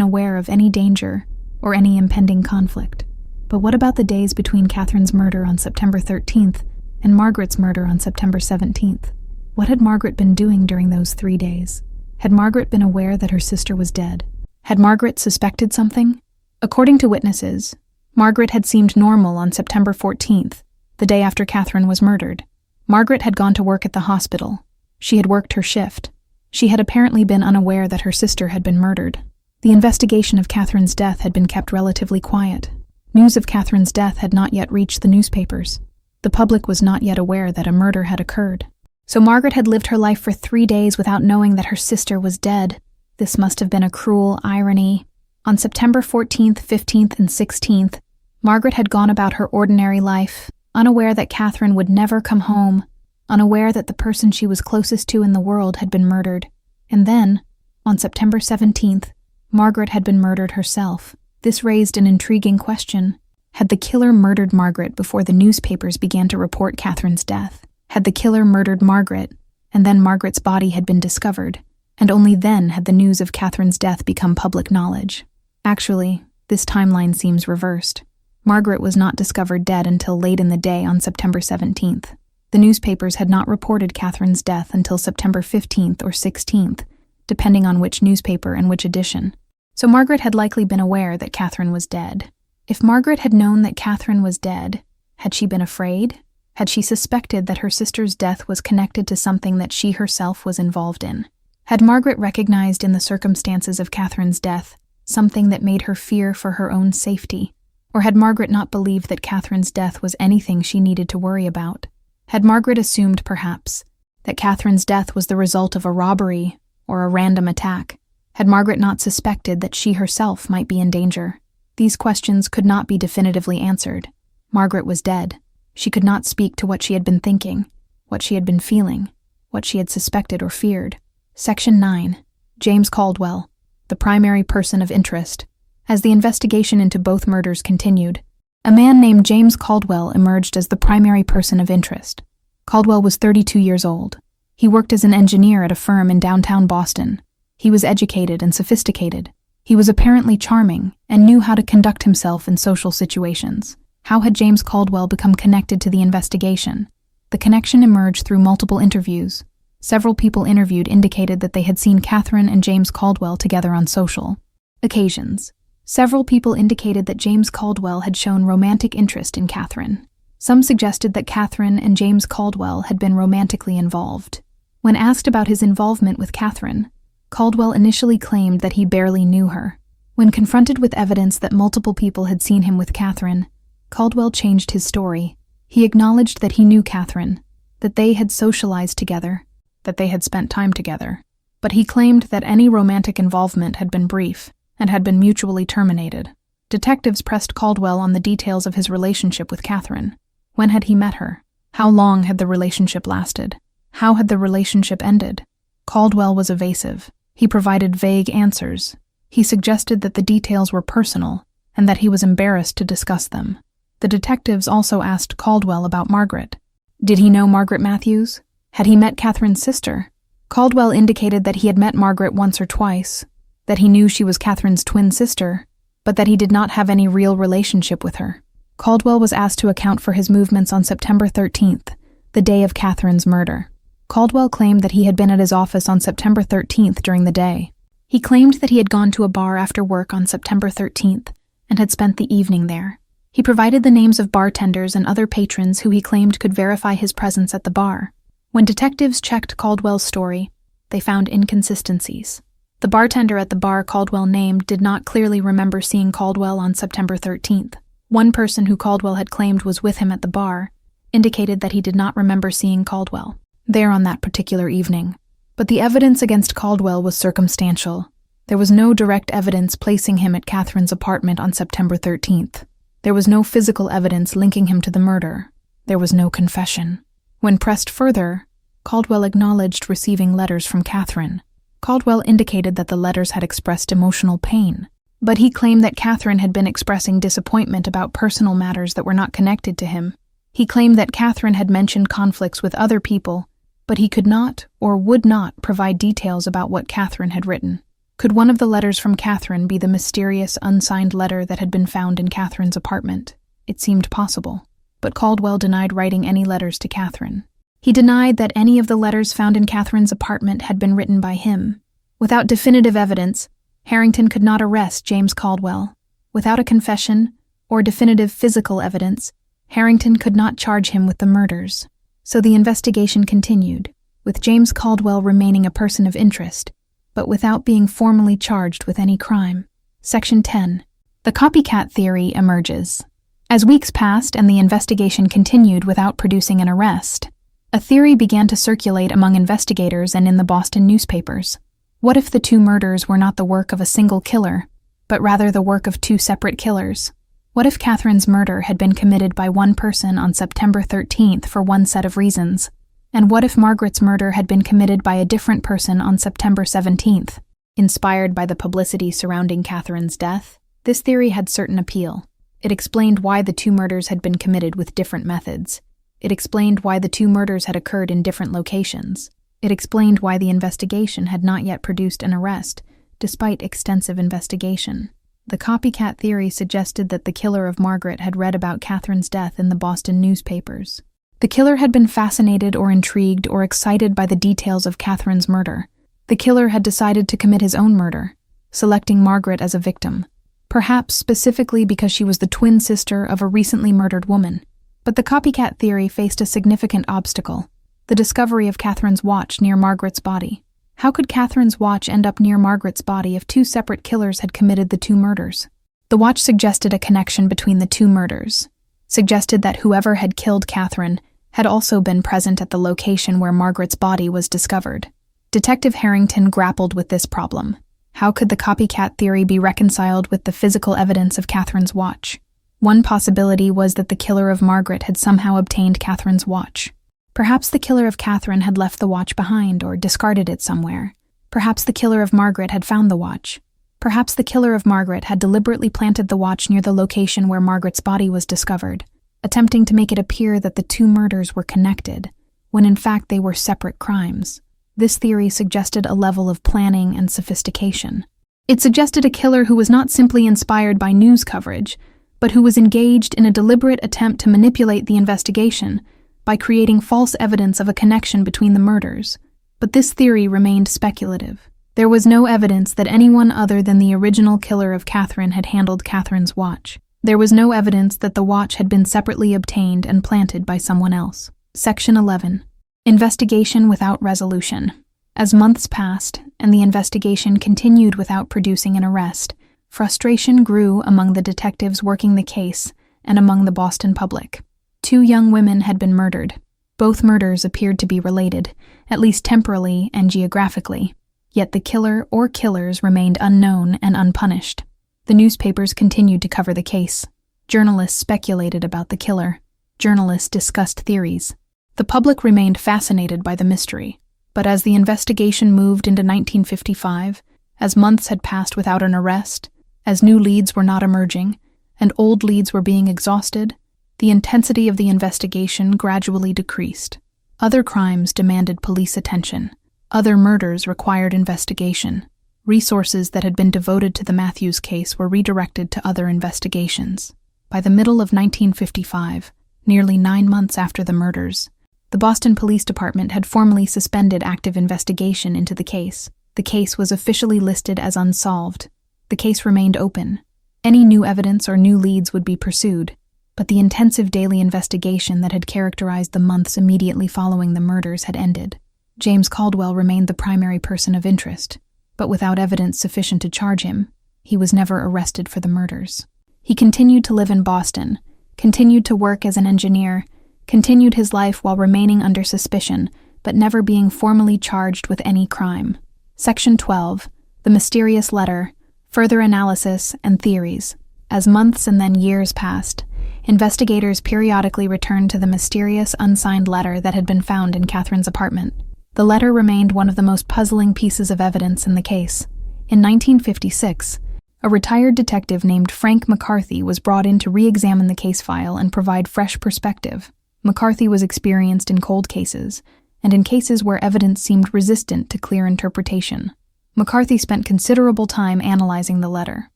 aware of any danger or any impending conflict. But what about the days between Catherine's murder on September 13th and Margaret's murder on September 17th? What had Margaret been doing during those 3 days? Had Margaret been aware that her sister was dead? Had Margaret suspected something? According to witnesses, Margaret had seemed normal on September 14th, the day after Catherine was murdered. Margaret had gone to work at the hospital. She had worked her shift. She had apparently been unaware that her sister had been murdered. The investigation of Catherine's death had been kept relatively quiet. News of Catherine's death had not yet reached the newspapers. The public was not yet aware that a murder had occurred. So Margaret had lived her life for 3 days without knowing that her sister was dead. This must have been a cruel irony. On September 14th, 15th, and 16th, Margaret had gone about her ordinary life, unaware that Catherine would never come home, unaware that the person she was closest to in the world had been murdered. And then, on September 17th, Margaret had been murdered herself. This raised an intriguing question. Had the killer murdered Margaret before the newspapers began to report Catherine's death? Had the killer murdered Margaret, and then Margaret's body had been discovered, and only then had the news of Catherine's death become public knowledge? Actually, this timeline seems reversed. Margaret was not discovered dead until late in the day on September 17th. The newspapers had not reported Catherine's death until September 15th or 16th, depending on which newspaper and which edition. So Margaret had likely been aware that Catherine was dead. If Margaret had known that Catherine was dead, had she been afraid? Had she suspected that her sister's death was connected to something that she herself was involved in? Had Margaret recognized in the circumstances of Catherine's death something that made her fear for her own safety? Or had Margaret not believed that Catherine's death was anything she needed to worry about? Had Margaret assumed, perhaps, that Catherine's death was the result of a robbery or a random attack? Had Margaret not suspected that she herself might be in danger? These questions could not be definitively answered. Margaret was dead. She could not speak to what she had been thinking, what she had been feeling, what she had suspected or feared. Section 9. James Caldwell, the primary person of interest. As the investigation into both murders continued, a man named James Caldwell emerged as the primary person of interest. Caldwell was 32 years old. He worked as an engineer at a firm in downtown Boston. He was educated and sophisticated. He was apparently charming and knew how to conduct himself in social situations. How had James Caldwell become connected to the investigation? The connection emerged through multiple interviews. Several people interviewed indicated that they had seen Catherine and James Caldwell together on social occasions. Several people indicated that James Caldwell had shown romantic interest in Catherine. Some suggested that Catherine and James Caldwell had been romantically involved. When asked about his involvement with Catherine, Caldwell initially claimed that he barely knew her. When confronted with evidence that multiple people had seen him with Catherine, Caldwell changed his story. He acknowledged that he knew Catherine, that they had socialized together, that they had spent time together, but he claimed that any romantic involvement had been brief and had been mutually terminated. Detectives pressed Caldwell on the details of his relationship with Catherine. When had he met her? How long had the relationship lasted? How had the relationship ended? Caldwell was evasive. He provided vague answers. He suggested that the details were personal and that he was embarrassed to discuss them. The detectives also asked Caldwell about Margaret. Did he know Margaret Matthews? Had he met Catherine's sister? Caldwell indicated that he had met Margaret once or twice, that he knew she was Catherine's twin sister, but that he did not have any real relationship with her. Caldwell was asked to account for his movements on September 13th, the day of Catherine's murder. Caldwell claimed that he had been at his office on September 13th during the day. He claimed that he had gone to a bar after work on September 13th and had spent the evening there. He provided the names of bartenders and other patrons who he claimed could verify his presence at the bar. When detectives checked Caldwell's story, they found inconsistencies. The bartender at the bar Caldwell named did not clearly remember seeing Caldwell on September 13th. One person who Caldwell had claimed was with him at the bar indicated that he did not remember seeing Caldwell there on that particular evening. But the evidence against Caldwell was circumstantial. There was no direct evidence placing him at Catherine's apartment on September 13th. There was no physical evidence linking him to the murder. There was no confession. When pressed further, Caldwell acknowledged receiving letters from Catherine. Caldwell indicated that the letters had expressed emotional pain, but he claimed that Catherine had been expressing disappointment about personal matters that were not connected to him. He claimed that Catherine had mentioned conflicts with other people, but he could not or would not provide details about what Catherine had written. Could one of the letters from Catherine be the mysterious, unsigned letter that had been found in Catherine's apartment? It seemed possible, but Caldwell denied writing any letters to Catherine. He denied that any of the letters found in Catherine's apartment had been written by him. Without definitive evidence, Harrington could not arrest James Caldwell. Without a confession or definitive physical evidence, Harrington could not charge him with the murders. So the investigation continued, with James Caldwell remaining a person of interest, but without being formally charged with any crime. Section 10. The copycat theory emerges. As weeks passed and the investigation continued without producing an arrest, a theory began to circulate among investigators and in the Boston newspapers. What if the two murders were not the work of a single killer, but rather the work of two separate killers? What if Catherine's murder had been committed by one person on September 13th for one set of reasons? And what if Margaret's murder had been committed by a different person on September 17th? Inspired by the publicity surrounding Catherine's death, this theory had certain appeal. It explained why the two murders had been committed with different methods. It explained why the two murders had occurred in different locations. It explained why the investigation had not yet produced an arrest, despite extensive investigation. The copycat theory suggested that the killer of Margaret had read about Catherine's death in the Boston newspapers. The killer had been fascinated or intrigued or excited by the details of Catherine's murder. The killer had decided to commit his own murder, selecting Margaret as a victim, perhaps specifically because she was the twin sister of a recently murdered woman. But the copycat theory faced a significant obstacle: the discovery of Catherine's watch near Margaret's body. How could Catherine's watch end up near Margaret's body if two separate killers had committed the two murders? The watch suggested a connection between the two murders, suggested that whoever had killed Catherine had also been present at the location where Margaret's body was discovered. Detective Harrington grappled with this problem. How could the copycat theory be reconciled with the physical evidence of Catherine's watch? One possibility was that the killer of Margaret had somehow obtained Catherine's watch. Perhaps the killer of Catherine had left the watch behind or discarded it somewhere. Perhaps the killer of Margaret had found the watch. Perhaps the killer of Margaret had deliberately planted the watch near the location where Margaret's body was discovered, attempting to make it appear that the two murders were connected, when in fact they were separate crimes. This theory suggested a level of planning and sophistication. It suggested a killer who was not simply inspired by news coverage, but who was engaged in a deliberate attempt to manipulate the investigation by creating false evidence of a connection between the murders. But this theory remained speculative. There was no evidence that anyone other than the original killer of Catherine had handled Catherine's watch. There was no evidence that the watch had been separately obtained and planted by someone else. Section 11. Investigation without resolution. As months passed, and the investigation continued without producing an arrest, frustration grew among the detectives working the case and among the Boston public. 2 young women had been murdered. Both murders appeared to be related, at least temporally and geographically. Yet the killer or killers remained unknown and unpunished. The newspapers continued to cover the case. Journalists speculated about the killer. Journalists discussed theories. The public remained fascinated by the mystery. But as the investigation moved into 1955, as months had passed without an arrest, as new leads were not emerging, and old leads were being exhausted, the intensity of the investigation gradually decreased. Other crimes demanded police attention. Other murders required investigation. Resources that had been devoted to the Matthews case were redirected to other investigations. By the middle of 1955, nearly 9 months after the murders, the Boston Police Department had formally suspended active investigation into the case. The case was officially listed as unsolved. The case remained open. Any new evidence or new leads would be pursued, but the intensive daily investigation that had characterized the months immediately following the murders had ended. James Caldwell remained the primary person of interest, but without evidence sufficient to charge him, he was never arrested for the murders. He continued to live in Boston, continued to work as an engineer, continued his life while remaining under suspicion, but never being formally charged with any crime. Section 12. The Mysterious Letter. Further Analysis and Theories. As months and then years passed, investigators periodically returned to the mysterious unsigned letter that had been found in Catherine's apartment. The letter remained one of the most puzzling pieces of evidence in the case. In 1956, a retired detective named Frank McCarthy was brought in to re-examine the case file and provide fresh perspective. McCarthy was experienced in cold cases, and in cases where evidence seemed resistant to clear interpretation. McCarthy spent considerable time analyzing the letter.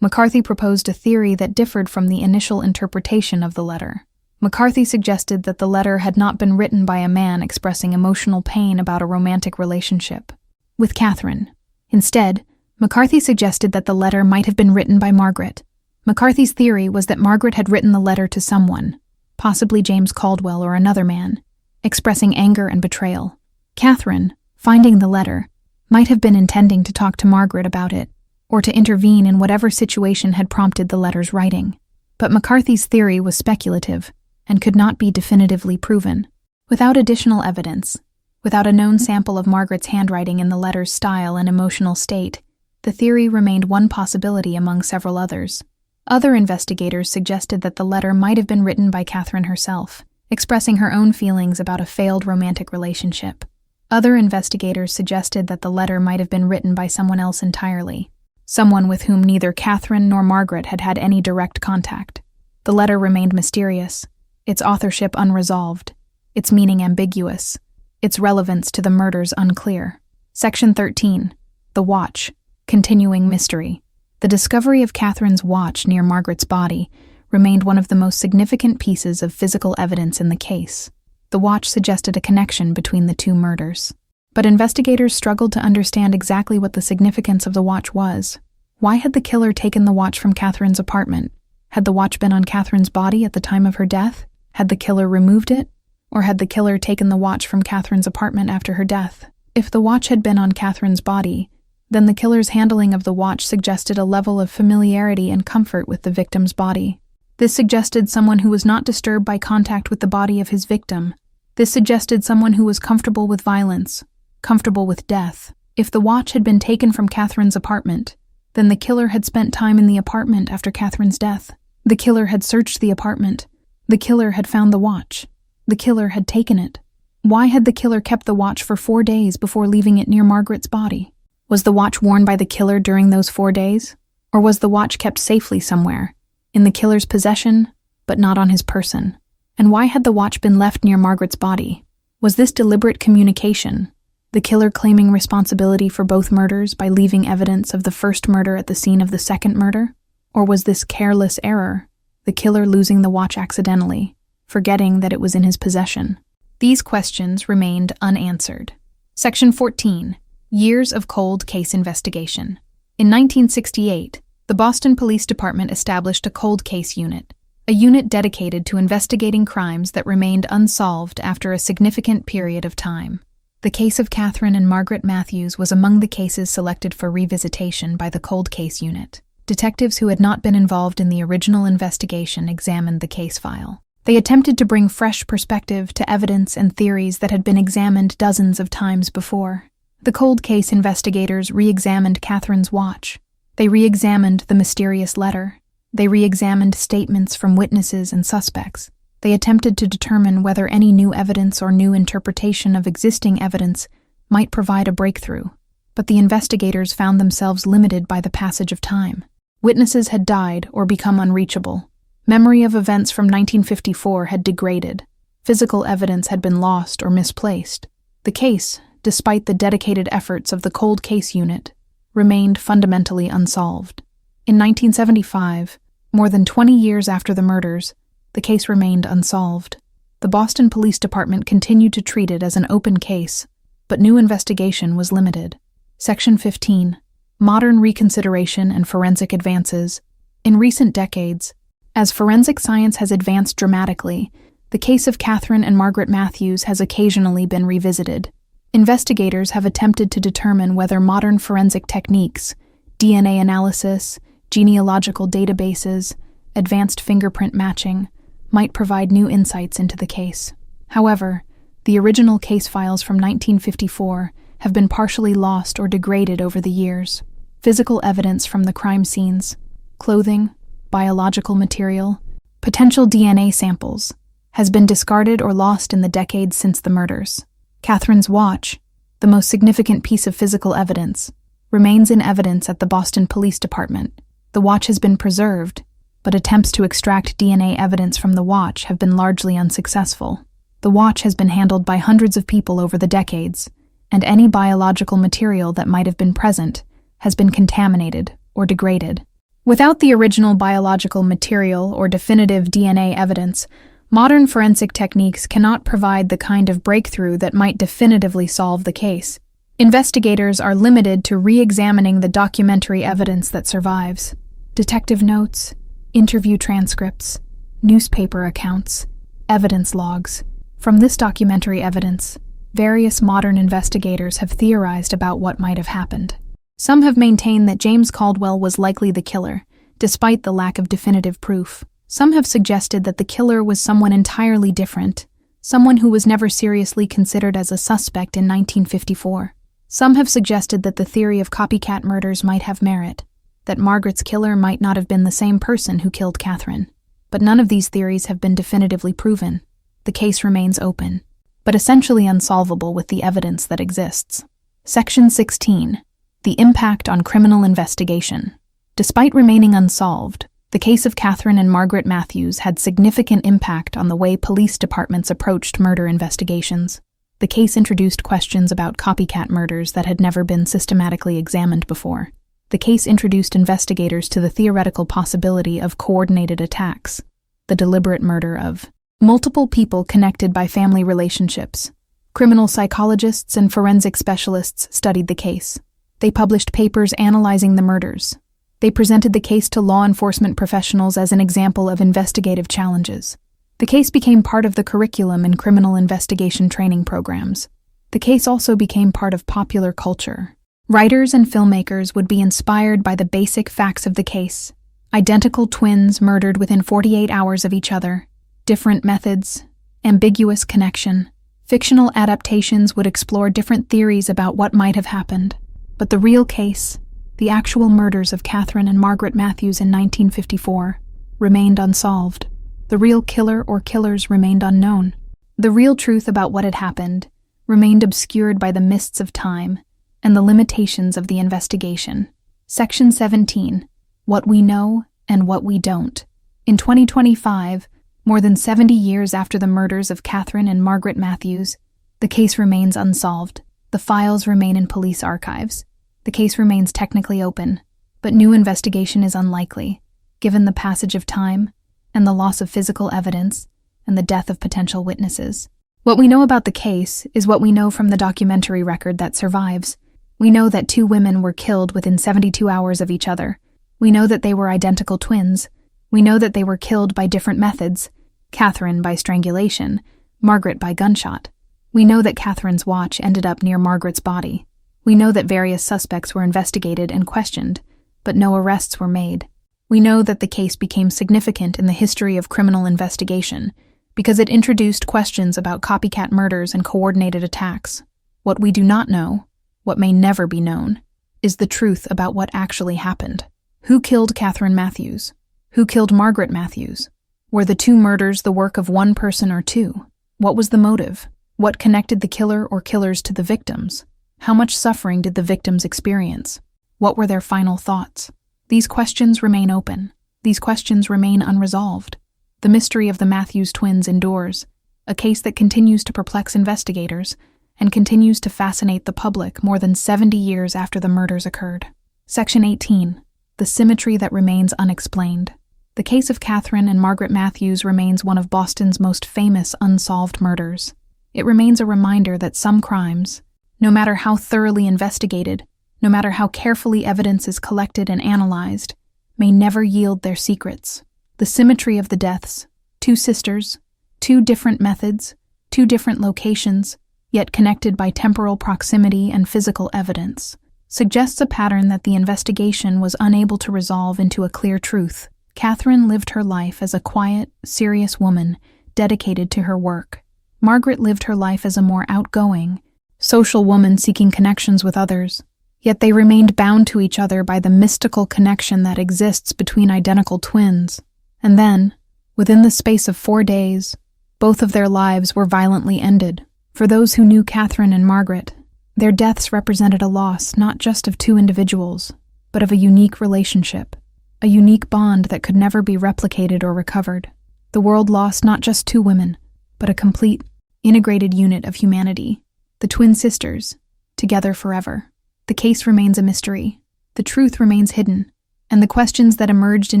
McCarthy proposed a theory that differed from the initial interpretation of the letter. McCarthy suggested that the letter had not been written by a man expressing emotional pain about a romantic relationship with Catherine. Instead, McCarthy suggested that the letter might have been written by Margaret. McCarthy's theory was that Margaret had written the letter to someone, possibly James Caldwell or another man, expressing anger and betrayal. Catherine, finding the letter, might have been intending to talk to Margaret about it, or to intervene in whatever situation had prompted the letter's writing. But McCarthy's theory was speculative and could not be definitively proven. Without additional evidence, without a known sample of Margaret's handwriting in the letter's style and emotional state, the theory remained one possibility among several others. Other investigators suggested that the letter might have been written by Catherine herself, expressing her own feelings about a failed romantic relationship. Other investigators suggested that the letter might have been written by someone else entirely, someone with whom neither Catherine nor Margaret had had any direct contact. The letter remained mysterious, its authorship unresolved, its meaning ambiguous, its relevance to the murders unclear. Section 13. The Watch. Continuing Mystery. The discovery of Catherine's watch near Margaret's body remained one of the most significant pieces of physical evidence in the case. The watch suggested a connection between the two murders. But investigators struggled to understand exactly what the significance of the watch was. Why had the killer taken the watch from Catherine's apartment? Had the watch been on Catherine's body at the time of her death? Had the killer removed it? Or had the killer taken the watch from Catherine's apartment after her death? If the watch had been on Catherine's body, then the killer's handling of the watch suggested a level of familiarity and comfort with the victim's body. This suggested someone who was not disturbed by contact with the body of his victim. This suggested someone who was comfortable with violence, comfortable with death. If the watch had been taken from Catherine's apartment, then the killer had spent time in the apartment after Catherine's death. The killer had searched the apartment. The killer had found the watch. The killer had taken it. Why had the killer kept the watch for 4 days before leaving it near Margaret's body? Was the watch worn by the killer during those 4 days? Or was the watch kept safely somewhere, in the killer's possession, but not on his person? And why had the watch been left near Margaret's body? Was this deliberate communication, the killer claiming responsibility for both murders by leaving evidence of the first murder at the scene of the second murder? Or was this careless error, the killer losing the watch accidentally, forgetting that it was in his possession? These questions remained unanswered. Section 14. Years of Cold Case Investigation. In 1968, the Boston Police Department established a cold case unit, a unit dedicated to investigating crimes that remained unsolved after a significant period of time. The case of Catherine and Margaret Matthews was among the cases selected for revisitation by the cold case unit. Detectives who had not been involved in the original investigation examined the case file. They attempted to bring fresh perspective to evidence and theories that had been examined dozens of times before. The cold case investigators re-examined Catherine's watch. They re-examined the mysterious letter. They re-examined statements from witnesses and suspects. They attempted to determine whether any new evidence or new interpretation of existing evidence might provide a breakthrough. But the investigators found themselves limited by the passage of time. Witnesses had died or become unreachable. Memory of events from 1954 had degraded. Physical evidence had been lost or misplaced. The case, despite the dedicated efforts of the cold case unit, remained fundamentally unsolved. In 1975, more than 20 years after the murders, the case remained unsolved. The Boston Police Department continued to treat it as an open case, but new investigation was limited. Section 15. Modern reconsideration and forensic advances. In recent decades, as forensic science has advanced dramatically, the case of Catherine and Margaret Matthews has occasionally been revisited. Investigators have attempted to determine whether modern forensic techniques, DNA analysis, genealogical databases, advanced fingerprint matching, might provide new insights into the case. However, the original case files from 1954 have been partially lost or degraded over the years. Physical evidence from the crime scenes, clothing, biological material, potential DNA samples, has been discarded or lost in the decades since the murders. Catherine's watch, the most significant piece of physical evidence, remains in evidence at the Boston Police Department. The watch has been preserved, but attempts to extract DNA evidence from the watch have been largely unsuccessful. The watch has been handled by hundreds of people over the decades, and any biological material that might have been present has been contaminated or degraded. Without the original biological material or definitive DNA evidence, modern forensic techniques cannot provide the kind of breakthrough that might definitively solve the case. Investigators are limited to re-examining the documentary evidence that survives. Detective notes, interview transcripts, newspaper accounts, evidence logs. From this documentary evidence, various modern investigators have theorized about what might have happened. Some have maintained that James Caldwell was likely the killer, despite the lack of definitive proof. Some have suggested that the killer was someone entirely different, someone who was never seriously considered as a suspect in 1954. Some have suggested that the theory of copycat murders might have merit, that Margaret's killer might not have been the same person who killed Catherine. But none of these theories have been definitively proven. The case remains open, but essentially unsolvable with the evidence that exists. Section 16. The impact on criminal investigation. Despite remaining unsolved, the case of Catherine and Margaret Matthews had significant impact on the way police departments approached murder investigations. The case introduced questions about copycat murders that had never been systematically examined before. The case introduced investigators to the theoretical possibility of coordinated attacks, the deliberate murder of multiple people connected by family relationships. Criminal psychologists and forensic specialists studied the case. They published papers analyzing the murders. They presented the case to law enforcement professionals as an example of investigative challenges. The case became part of the curriculum in criminal investigation training programs. The case also became part of popular culture. Writers and filmmakers would be inspired by the basic facts of the case. Identical twins murdered within 48 hours of each other, different methods, ambiguous connection. Fictional adaptations would explore different theories about what might have happened. But the real case, the actual murders of Catherine and Margaret Matthews in 1954, remained unsolved. The real killer or killers remained unknown. The real truth about what had happened remained obscured by the mists of time and the limitations of the investigation. Section 17. What we know and what we don't. In 2025, more than 70 years after the murders of Catherine and Margaret Matthews, the case remains unsolved. The files remain in police archives. The case remains technically open, but new investigation is unlikely, given the passage of time and the loss of physical evidence and the death of potential witnesses. What we know about the case is what we know from the documentary record that survives. We know that 2 women were killed within 72 hours of each other. We know that they were identical twins. We know that they were killed by different methods. Catherine by strangulation, Margaret by gunshot. We know that Catherine's watch ended up near Margaret's body. We know that various suspects were investigated and questioned, but no arrests were made. We know that the case became significant in the history of criminal investigation because it introduced questions about copycat murders and coordinated attacks. What we do not know, what may never be known, is the truth about what actually happened. Who killed Catherine Matthews? Who killed Margaret Matthews? Were the 2 murders the work of one person or 2? What was the motive? What connected the killer or killers to the victims? How much suffering did the victims experience? What were their final thoughts? These questions remain open. These questions remain unresolved. The mystery of the Matthews twins endures, a case that continues to perplex investigators and continues to fascinate the public more than 70 years after the murders occurred. Section 18. The symmetry that remains unexplained. The case of Catherine and Margaret Matthews remains one of Boston's most famous unsolved murders. It remains a reminder that some crimes, no matter how thoroughly investigated, no matter how carefully evidence is collected and analyzed, may never yield their secrets. The symmetry of the deaths, 2 sisters, 2 different methods, 2 different locations, yet connected by temporal proximity and physical evidence, suggests a pattern that the investigation was unable to resolve into a clear truth. Catherine lived her life as a quiet, serious woman dedicated to her work. Margaret lived her life as a more outgoing, social woman seeking connections with others. Yet they remained bound to each other by the mystical connection that exists between identical twins. And then, within the space of 4 days, both of their lives were violently ended. For those who knew Catherine and Margaret, their deaths represented a loss not just of 2 individuals, but of a unique relationship, a unique bond that could never be replicated or recovered. The world lost not just 2 women, but a complete, integrated unit of humanity, the twin sisters, together forever. The case remains a mystery, the truth remains hidden, and the questions that emerged in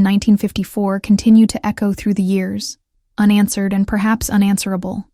1954 continue to echo through the years, unanswered and perhaps unanswerable.